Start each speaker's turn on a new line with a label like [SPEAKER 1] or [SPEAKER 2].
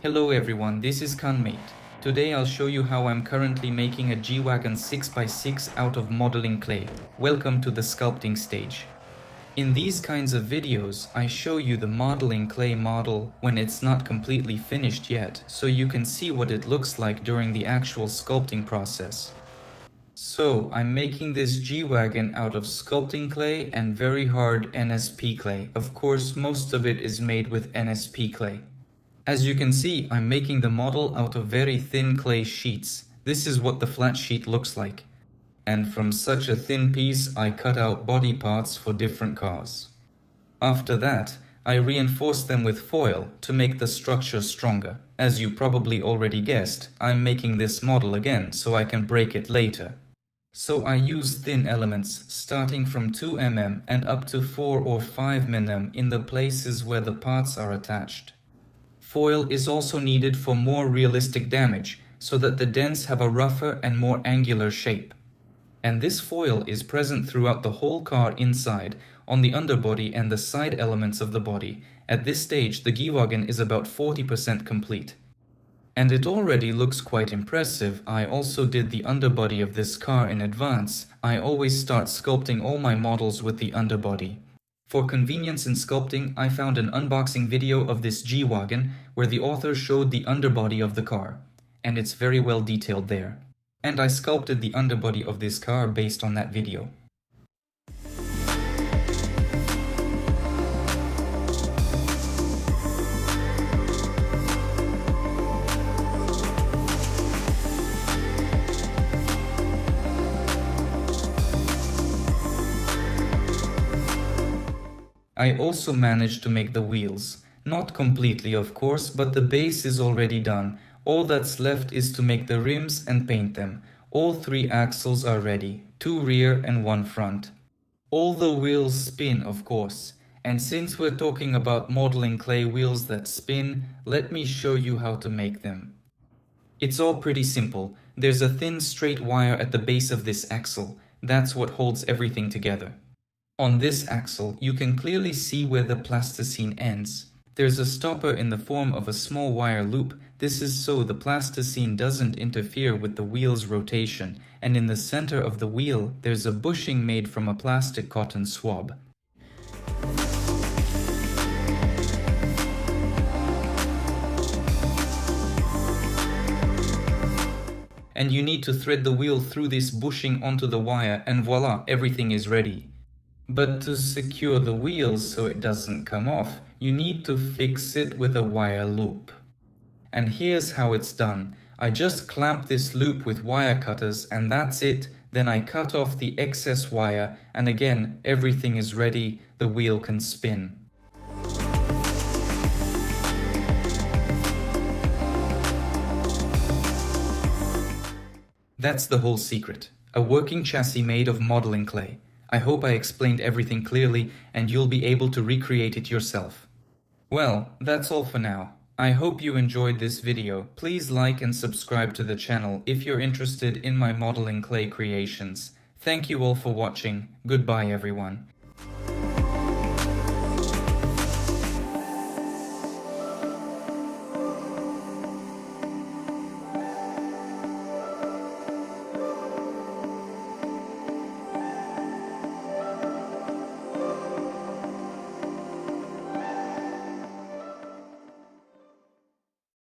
[SPEAKER 1] Hello everyone, this is Kanmate. Today I'll show you how I'm currently making a G-Wagon 6x6 out of modeling clay. Welcome to the sculpting stage. In these kinds of videos, I show you the modeling clay model when it's not completely finished yet, so you can see what it looks like during the actual sculpting process. So, I'm making this G-Wagon out of sculpting clay and very hard NSP clay. Of course, most of it is made with NSP clay. As you can see, I'm making the model out of very thin clay sheets. This is what the flat sheet looks like. And from such a thin piece, I cut out body parts for different cars. After that, I reinforced them with foil to make the structure stronger. As you probably already guessed, I'm making this model again so I can break it later. So I use thin elements starting from 2 mm and up to 4 or 5 mm in the places where the parts are attached. Foil is also needed for more realistic damage, so that the dents have a rougher and more angular shape. And this foil is present throughout the whole car inside, on the underbody and the side elements of the body. At this stage, the G-Wagon is about 40% complete. And it already looks quite impressive. I also did the underbody of this car in advance. I always start sculpting all my models with the underbody. For convenience in sculpting, I found an unboxing video of this G-Wagon where the author showed the underbody of the car, and it's very well detailed there. And I sculpted the underbody of this car based on that video. I also managed to make the wheels. Not completely, of course, but the base is already done. All that's left is to make the rims and paint them. All 3 axles are ready, 2 rear and 1 front. All the wheels spin, of course. And since we're talking about modeling clay wheels that spin, let me show you how to make them. It's all pretty simple. There's a thin straight wire at the base of this axle. That's what holds everything together. On this axle, you can clearly see where the plasticine ends. There's a stopper in the form of a small wire loop. This is so the plasticine doesn't interfere with the wheel's rotation, and in the center of the wheel, there's a bushing made from a plastic cotton swab. And you need to thread the wheel through this bushing onto the wire, and voila, everything is ready. But to secure the wheels so it doesn't come off, you need to fix it with a wire loop. And here's how it's done. I just clamp this loop with wire cutters and that's it. Then I cut off the excess wire and again, everything is ready. The wheel can spin. That's the whole secret. A working chassis made of modeling clay. I hope I explained everything clearly and you'll be able to recreate it yourself. Well, that's all for now. I hope you enjoyed this video. Please like and subscribe to the channel if you're interested in my modeling clay creations. Thank you all for watching. Goodbye everyone.